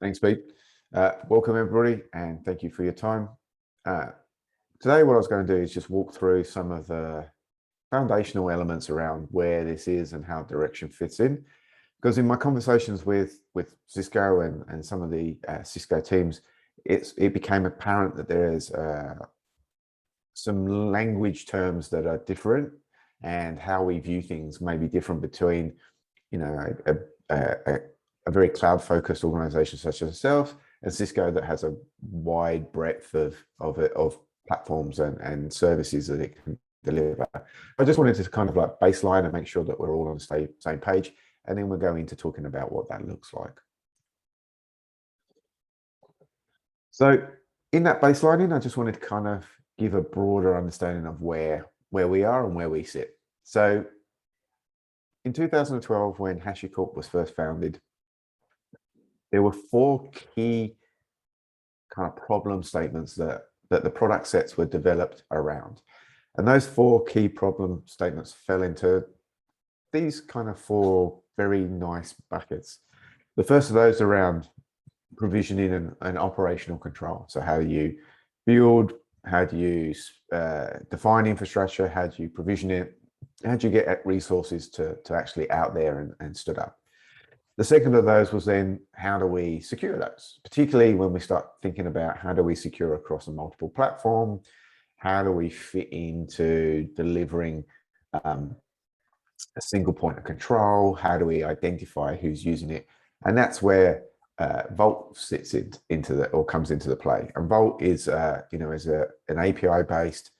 Thanks, Pete. Welcome, everybody, and thank you for your time. Today, what I was going to do is just walk through some of the foundational elements around where this is and how direction fits in. Because in my conversations with Cisco and some of the Cisco teams, it became apparent that there's some language terms that are different, and how we view things may be different between, a very cloud-focused organization such as itself and Cisco that has a wide breadth of platforms and services that it can deliver. I just wanted to kind of like baseline and make sure that we're all on the same page, and then we'll go into talking about what that looks like. So in that baselining, I just wanted to kind of give a broader understanding of where we are and where we sit. So in 2012, when HashiCorp was first founded, there were 4 key kind of problem statements that the product sets were developed around. And those 4 key problem statements fell into these kind of 4 very nice buckets. The first of those around provisioning and operational control. So how do you build, how do you define infrastructure, how do you provision it, how do you get resources to actually out there and stood up. The second of those was then, how do we secure those? Particularly when we start thinking about how do we secure across a multiple platform? How do we fit into delivering a single point of control? How do we identify who's using it? And that's where Vault sits into the, or comes into the play. And Vault is, is an API-based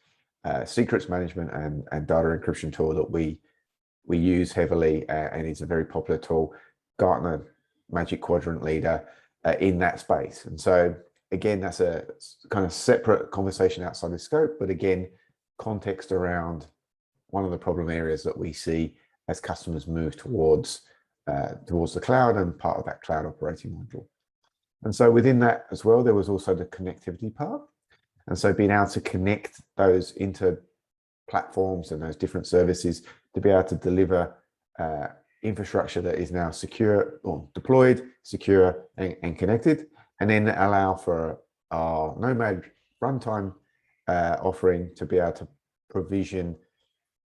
secrets management and data encryption tool that we use heavily, and it's a very popular tool. Gartner Magic Quadrant leader in that space. And so again, that's a kind of separate conversation outside the scope, but again, context around one of the problem areas that we see as customers move towards the cloud and part of that cloud operating model. And so within that as well, there was also the connectivity part. And so being able to connect those into platforms and those different services to be able to deliver infrastructure that is now secure or deployed, secure and connected, and then allow for our Nomad runtime offering to be able to provision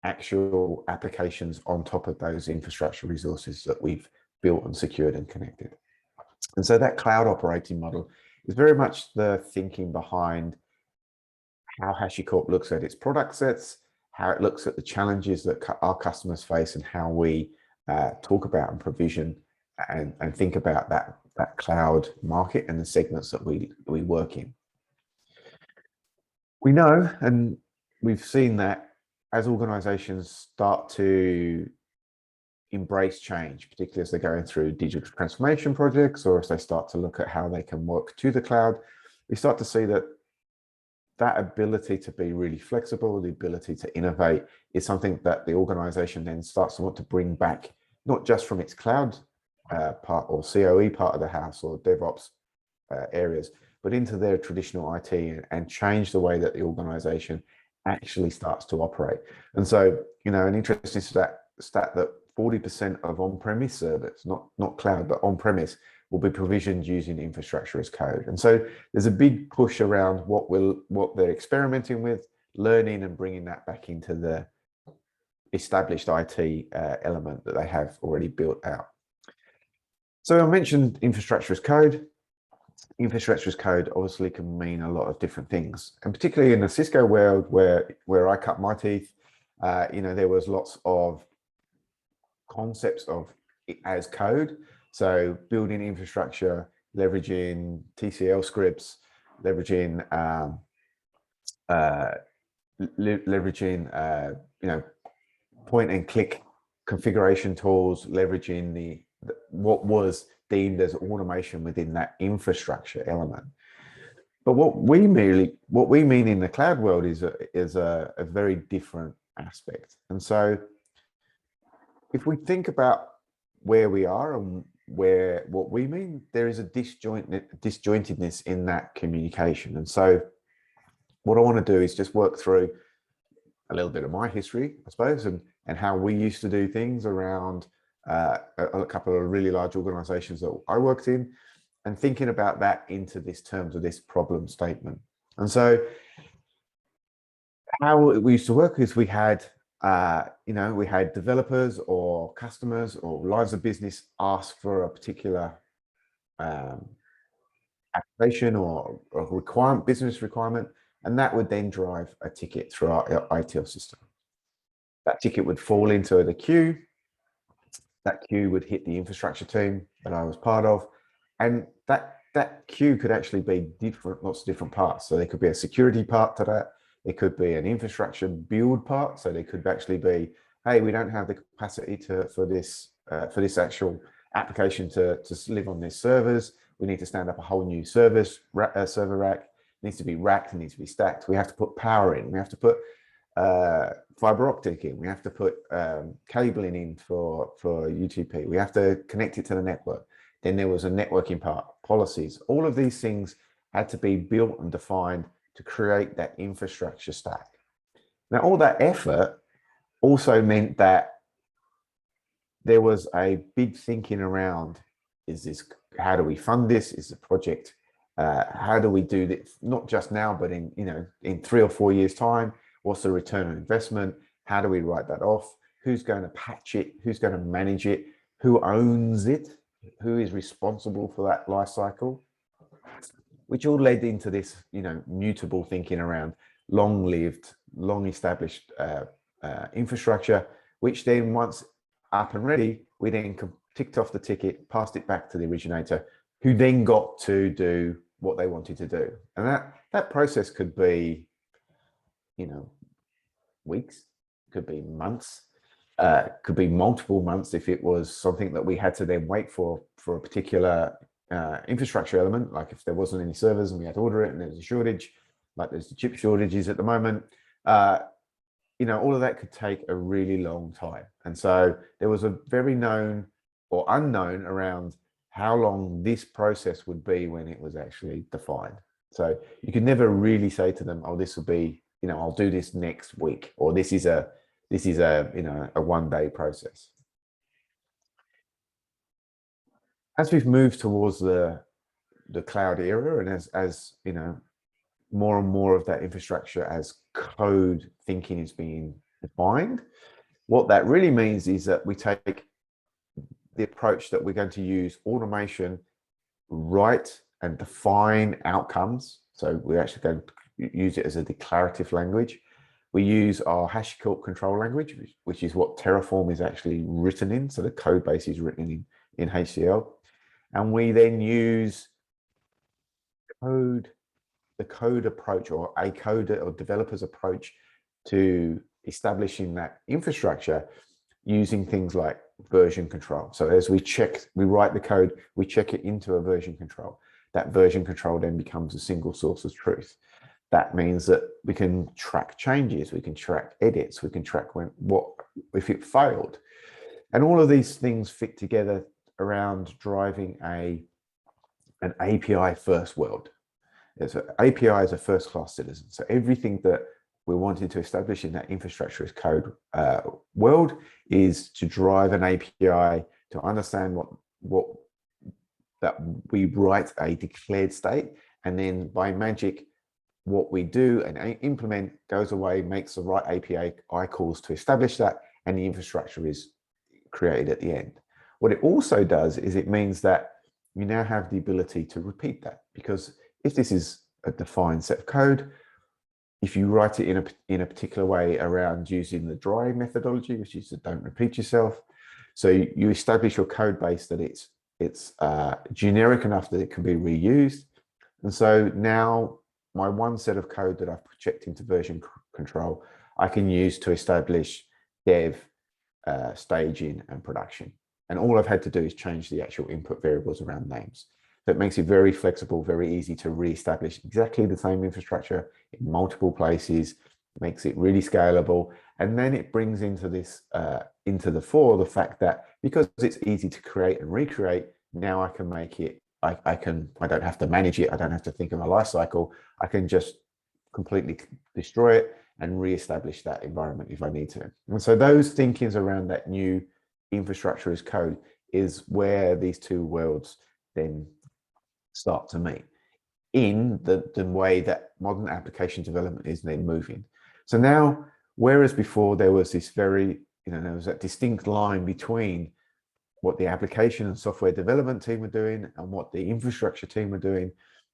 actual applications on top of those infrastructure resources that we've built and secured and connected. And so that cloud operating model is very much the thinking behind how HashiCorp looks at its product sets, how it looks at the challenges that our customers face, and how we talk about and provision and think about that cloud market and the segments that we work in. We know, and we've seen that as organizations start to embrace change, particularly as they're going through digital transformation projects, or as they start to look at how they can work to the cloud, we start to see that ability to be really flexible, the ability to innovate, is something that the organization then starts to want to bring back, not just from its cloud part or COE part of the house or DevOps areas, but into their traditional IT and change the way that the organization actually starts to operate. And so, an interesting stat that 40% of on-premise servers, not cloud, but on-premise, will be provisioned using infrastructure as code. And so there's a big push around what they're experimenting with, learning and bringing that back into the established IT element that they have already built out. So I mentioned infrastructure as code. Infrastructure as code obviously can mean a lot of different things, and particularly in the Cisco world where I cut my teeth, there was lots of concepts of it as code. So building infrastructure, leveraging TCL scripts, leveraging point and click configuration tools, leveraging what was deemed as automation within that infrastructure element. But what we mean in the cloud world is a very different aspect. And so if we think about where we are and what we mean, there is a disjointedness in that communication. And so what I want to do is just work through a little bit of my history, I suppose, and how we used to do things around a couple of really large organizations that I worked in, and thinking about that into this terms of this problem statement. And so how we used to work is we had, we had developers or customers or lines of business ask for a particular application or requirement, business requirement, and that would then drive a ticket through our ITIL system. That ticket would fall into the queue. That queue would hit the infrastructure team that I was part of, and that queue could actually be lots of different parts. So there could be a security part to that. It could be an infrastructure build part. So there could actually be, hey, we don't have the capacity for this actual application to live on these servers. We need to stand up a whole new server rack. It needs to be racked. It needs to be stacked. We have to put power in. We have to put fiber optic in. We have to put cabling in for UTP. We have to connect it to the network. Then there was a networking part, policies. All of these things had to be built and defined to create that infrastructure stack. Now, all that effort also meant that there was a big thinking around, how do we fund this? Is the project, how do we do this? Not just now, but in 3 or 4 years' time, what's the return on investment? How do we write that off? Who's going to patch it? Who's going to manage it? Who owns it? Who is responsible for that life cycle? Which all led into this, mutable thinking around long-lived, long-established infrastructure, which then once up and ready, we then ticked off the ticket, passed it back to the originator, who then got to do what they wanted to do. And that process could be, weeks, could be months, could be multiple months if it was something that we had to then wait for a particular infrastructure element, like if there wasn't any servers and we had to order it and there was a shortage, like there's the chip shortages at the moment. All of that could take a really long time. And so there was a very known or unknown around how long this process would be when it was actually defined. So you could never really say to them, oh, this will be, I'll do this next week, or this is a one-day process. As we've moved towards the cloud era, and as more and more of that infrastructure as code thinking is being defined, what that really means is that we take the approach that we're going to use automation, write and define outcomes. So we're actually going to use it as a declarative language. We use our HashiCorp control language, which is what Terraform is actually written in. So the code base is written in HCL. And we then use the code approach, or a coder or developer's approach to establishing that infrastructure using things like version control. So as we write the code, we check it into a version control. That version control then becomes a single source of truth. That means that we can track changes, we can track edits, we can track if it failed. And all of these things fit together around driving an API first world. API is a first-class citizen. So everything that we're wanting to establish in that infrastructure as code world is to drive an API to understand that we write a declared state, and then by magic, what we do and implement goes away, makes the right API calls to establish that, and the infrastructure is created at the end. What it also does is it means that you now have the ability to repeat that, because if this is a defined set of code, if you write it in a particular way around using the dry methodology, which is to don't repeat yourself, so you establish your code base that it's generic enough that it can be reused. And so now my one set of code that I've checked into version control, I can use to establish dev, staging, and production. And all I've had to do is change the actual input variables around names. So it makes it very flexible, very easy to re-establish exactly the same infrastructure in multiple places, makes it really scalable. And then it brings into the fore the fact that because it's easy to create and recreate, now I can make it, I don't have to manage it. I don't have to think of a life cycle. I can just completely destroy it and re-establish that environment if I need to. And so those thinkings around that new infrastructure as code is where these two worlds then start to meet in the way that modern application development is then moving. So now, whereas before there was this very, there was that distinct line between what the application and software development team were doing and what the infrastructure team were doing,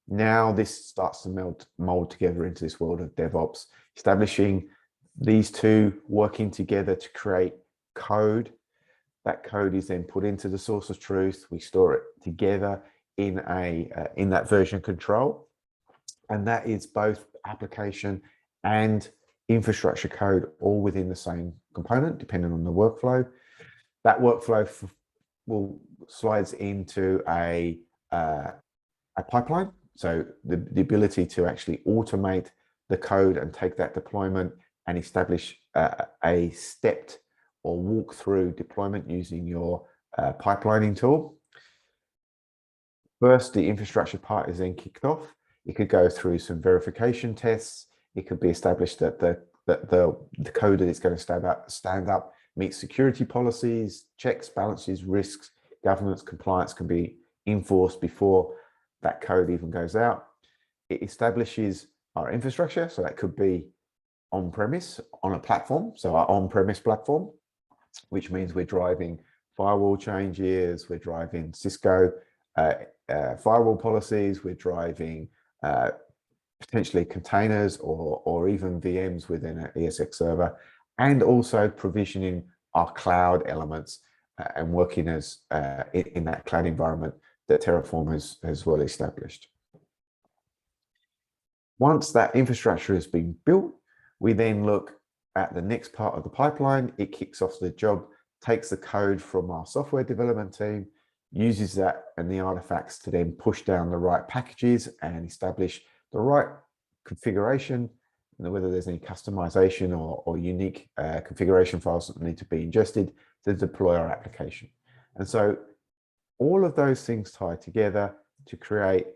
now this starts to mold together into this world of DevOps, establishing these two working together to create code. That code is then put into the source of truth. We store it together in that version control, and that is both application and infrastructure code all within the same component, depending on the workflow. That workflow slides into a pipeline. So the ability to actually automate the code and take that deployment and establish a stepped or walk-through deployment using your pipelining tool. First, the infrastructure part is then kicked off. It could go through some verification tests. It could be established that the code that it's going to stand up meets security policies, checks, balances, risks, governance, compliance can be enforced before that code even goes out. It establishes our infrastructure, so that could be on-premise on a platform, so our on-premise platform, which means we're driving firewall changes, we're driving Cisco firewall policies, we're driving potentially containers or even VMs within an ESX server, and also provisioning our cloud elements and working as in that cloud environment that Terraform has well established. Once that infrastructure has been built, we then look at the next part of the pipeline. It kicks off the job, takes the code from our software development team, uses that and the artifacts to then push down the right packages and establish the right configuration, whether there's any customization or unique configuration files that need to be ingested to deploy our application. And so all of those things tie together to create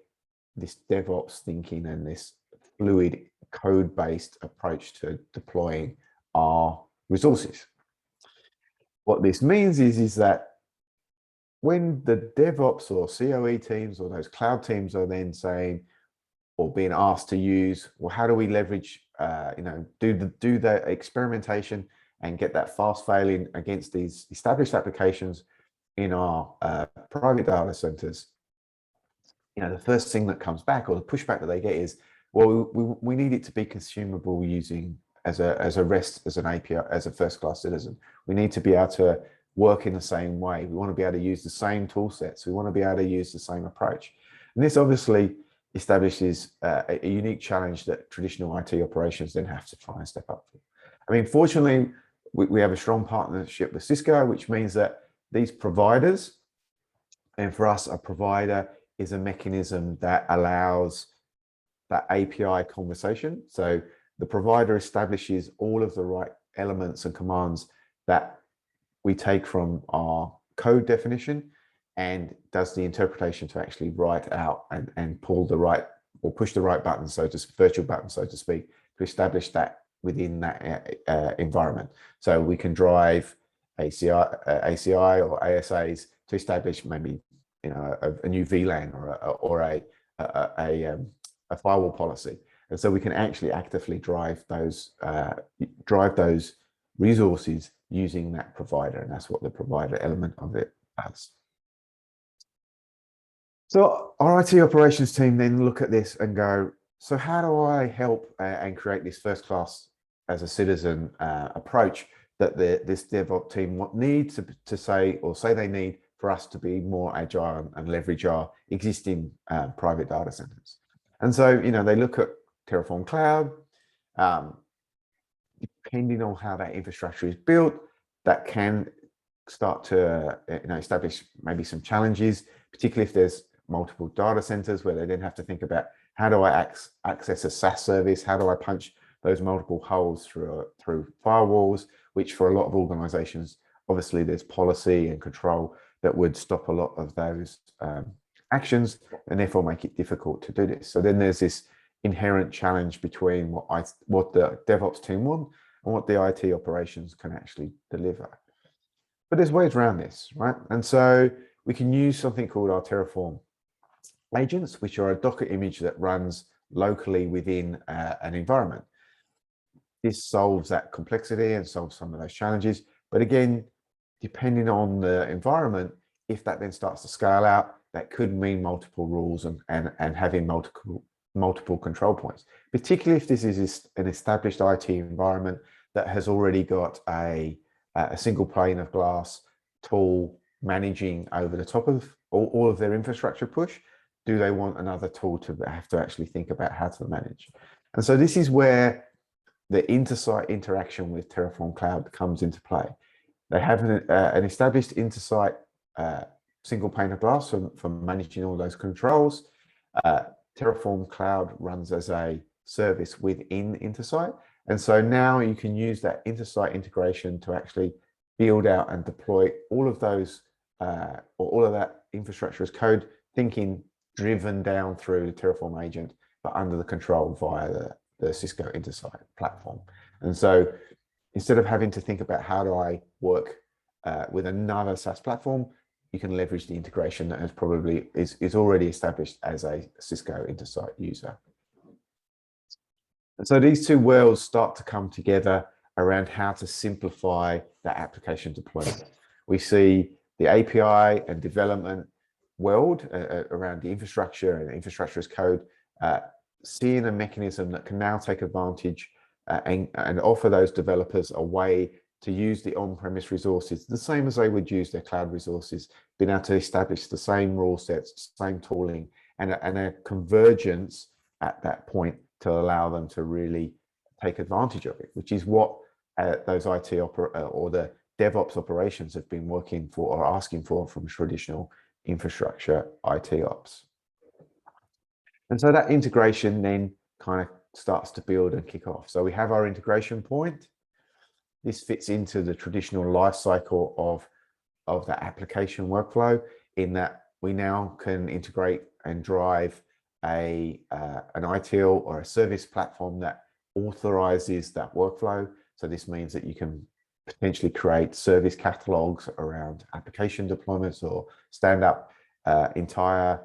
this DevOps thinking and this fluid code-based approach to deploying our resources. What this means is that when the DevOps or COE teams or those cloud teams are then saying or being asked to use, well, how do we leverage, do the experimentation and get that fast failing against these established applications in our private data centers? The first thing that comes back or the pushback that they get is, well, we need it to be consumable using as a REST, as an API, as a first-class citizen. We need to be able to work in the same way. We want to be able to use the same tool sets. We want to be able to use the same approach. And this obviously establishes a unique challenge that traditional IT operations then have to try and step up for. I mean, fortunately, we have a strong partnership with Cisco, which means that these providers, and for us, a provider is a mechanism that allows that API conversation. So the provider establishes all of the right elements and commands that we take from our code definition and does the interpretation to actually write out and pull the right or push the right button, virtual button, so to speak, to establish that within that environment. So we can drive ACI or ASAs to establish maybe a new VLAN or a firewall policy, and so we can actually actively drive those resources using that provider, and that's what the provider element of it does. So our IT operations team then look at this and go, so how do I help and create this first class as a citizen approach that this DevOps team needs to say they need for us to be more agile and leverage our existing private data centers? And so, they look at Terraform Cloud. Depending on how that infrastructure is built, that can start to establish maybe some challenges, particularly if there's multiple data centers where they then have to think about, how do I access a SaaS service? How do I punch those multiple holes through firewalls, which for a lot of organizations, obviously there's policy and control that would stop a lot of those actions and therefore make it difficult to do this. So then there's this inherent challenge between what the DevOps team want and what the IT operations can actually deliver. But there's ways around this, right? And so we can use something called our Terraform agents, which are a Docker image that runs locally within an environment. This solves that complexity and solves some of those challenges. But again, depending on the environment, if that then starts to scale out, that could mean multiple rules and having multiple control points, particularly if this is an established IT environment that has already got a single pane of glass tool managing over the top of all of their infrastructure push. Do they want another tool to have to actually think about how to manage? And so this is where the Intersight interaction with Terraform Cloud comes into play. They have an established Intersight single pane of glass for managing all those controls. Terraform Cloud runs as a service within Intersight. And so now you can use that Intersight integration to actually build out and deploy all of those, or all of that infrastructure as code, thinking driven down through the Terraform agent, but under the control via the Cisco Intersight platform. And so instead of having to think about how do I work with another SaaS platform, you can leverage the integration that has probably is already established as a Cisco Intersight user. And so these two worlds start to come together around how to simplify that application deployment. We see the API and development world around the infrastructure and infrastructure as code, seeing a mechanism that can now take advantage and offer those developers a way to use the on-premise resources the same as they would use their cloud resources, being able to establish the same rule sets, same tooling, and a convergence at that point to allow them to really take advantage of it, which is what those IT or the DevOps operations have been working for or asking for from traditional infrastructure IT ops. And so that integration then kind of starts to build and kick off. So we have our integration point. This fits into the traditional life cycle of that application workflow, in that we now can integrate and drive an ITIL or a service platform that authorizes that workflow. So this means that you can potentially create service catalogs around application deployments or stand up entire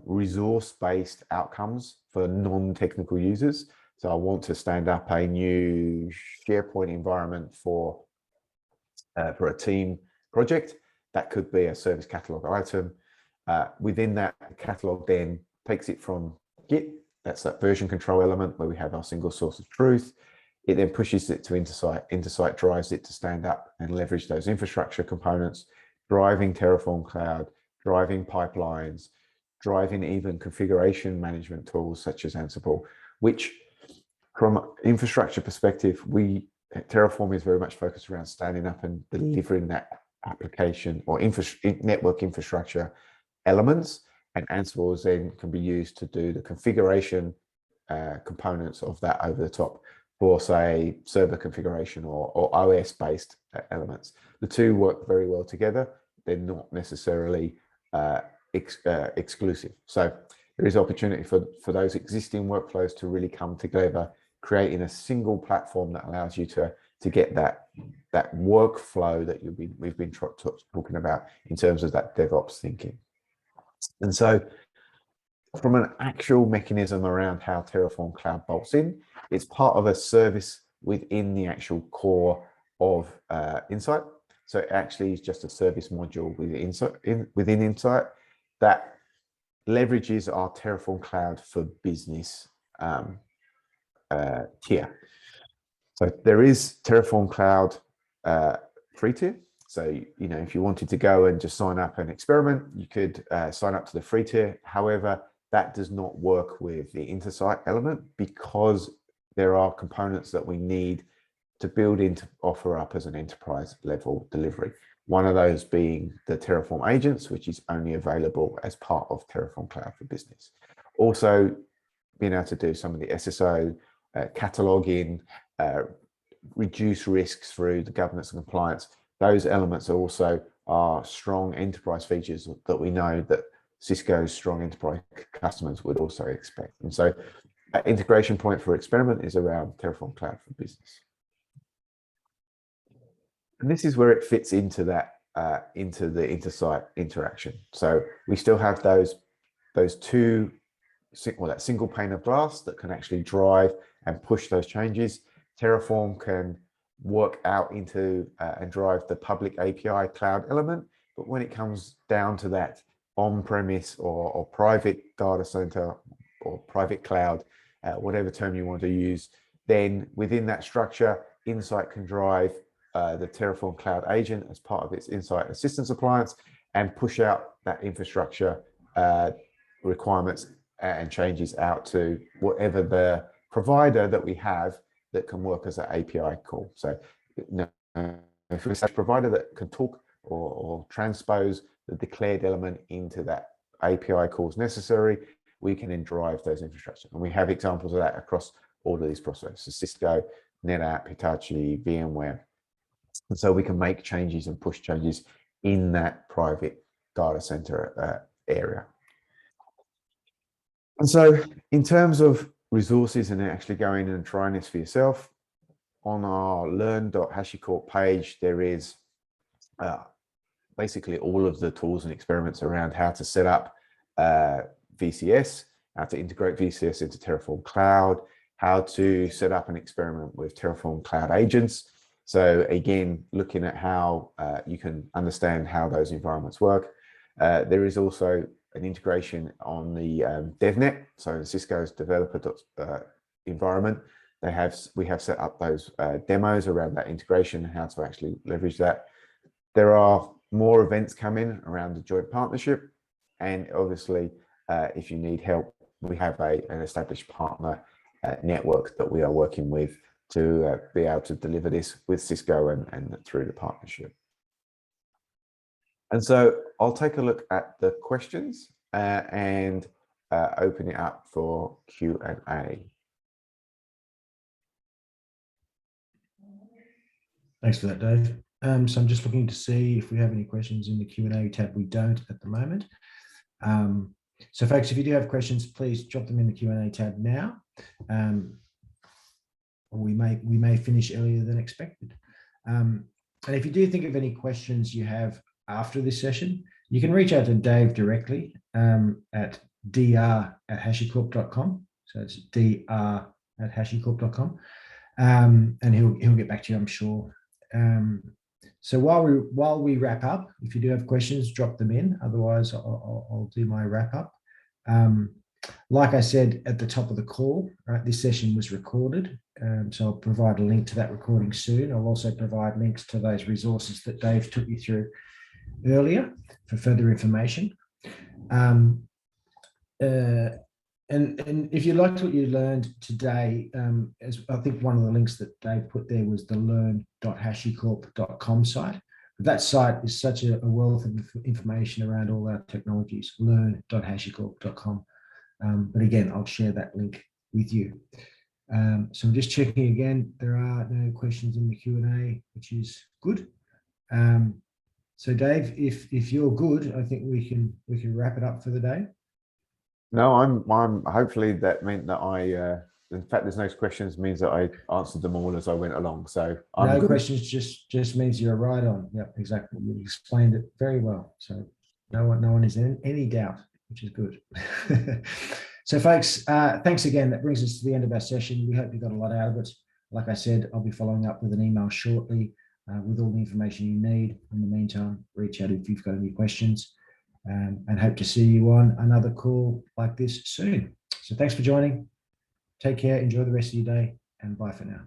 resource-based outcomes for non-technical users. So I want to stand up a new SharePoint environment for a team project. That could be a service catalog item. Within that catalog then takes it from Git, that's that version control element where we have our single source of truth. It then pushes it to Intersight. Intersight drives it to stand up and leverage those infrastructure components, driving Terraform Cloud, driving pipelines, driving even configuration management tools such as Ansible, which from an infrastructure perspective, Terraform is very much focused around standing up and delivering that application or network infrastructure elements, and Ansible then can be used to do the configuration components of that over the top for, say, server configuration or OS-based elements. The two work very well together. They're not necessarily exclusive. So there is opportunity for those existing workflows to really come together, creating a single platform that allows you to get that workflow that we've been talking about in terms of that DevOps thinking. And so from an actual mechanism around how Terraform Cloud bolts in, it's part of a service within the actual core of Insight. So it actually is just a service module within Insight that leverages our Terraform Cloud for Business tier. So there is Terraform Cloud free tier. So, if you wanted to go and just sign up and experiment, you could sign up to the free tier. However, that does not work with the Intersight element because there are components that we need to build in to offer up as an enterprise level delivery. One of those being the Terraform agents, which is only available as part of Terraform Cloud for Business. Also, being able to do some of the SSO, cataloging, reduce risks through the governance and compliance. Those elements also are strong enterprise features that we know that Cisco's strong enterprise customers would also expect. And so that integration point for experiment is around Terraform Cloud for Business. And this is where it fits into that, into the Intersight interaction. So we still have those those two, well, that single pane of glass that can actually drive and push those changes. Terraform can work out into and drive the public API cloud element. But when it comes down to that on-premise or private data center or private cloud, whatever term you want to use, then within that structure, Insight can drive the Terraform Cloud Agent as part of its Insight Assistance Appliance and push out that infrastructure requirements and changes out to whatever the provider that we have that can work as an API call. So if it's a provider that can talk or transpose the declared element into that API calls necessary, we can then drive those infrastructure. And we have examples of that across all of these processes: Cisco, NetApp, Hitachi, VMware. And so we can make changes and push changes in that private data center area. And so in terms of resources and actually going in and trying this for yourself, on our learn.hashicorp page, there is basically all of the tools and experiments around how to set up VCS, how to integrate VCS into Terraform Cloud, how to set up an experiment with Terraform Cloud Agents. So again, looking at how you can understand how those environments work. There is also an integration on the DevNet, so Cisco's developer environment. We have set up those demos around that integration and how to actually leverage that. There are more events coming around the joint partnership, and obviously, if you need help, we have an established partner network that we are working with to be able to deliver this with Cisco and through the partnership. And so I'll take a look at the questions and open it up for Q&A. Thanks for that, Dave. So I'm just looking to see if we have any questions in the Q&A tab. We don't at the moment. So folks, if you do have questions, please drop them in the Q&A tab now. We may finish earlier than expected. And if you do think of any questions you have after this session, you can reach out to Dave directly at dr@hashicorp.com. So it's dr@hashicorp.com, and he'll get back to you, I'm sure. So while we wrap up, if you do have questions, drop them in. Otherwise, I'll do my wrap up. Like I said at the top of the call, right, this session was recorded, so I'll provide a link to that recording soon. I'll also provide links to those resources that Dave took you through earlier for further information. And if you liked what you learned today, as I think one of the links that Dave put there was the learn.hashicorp.com site. That site is such a wealth of information around all our technologies, learn.hashicorp.com. But again, I'll share that link with you. So I'm just checking again. There are no questions in the Q&A, which is good. So Dave, if you're good, I think we can wrap it up for the day. No, I'm hopefully that meant that in fact, there's no questions means that I answered them all as I went along. So no questions just means you're right on. Yeah, exactly. You explained it very well. So no one is in any doubt, which is good. So folks, thanks again. That brings us to the end of our session. We hope you got a lot out of it. Like I said, I'll be following up with an email shortly with all the information you need. In the meantime, reach out if you've got any questions, and hope to see you on another call like this soon. So thanks for joining. Take care, enjoy the rest of your day, and bye for now.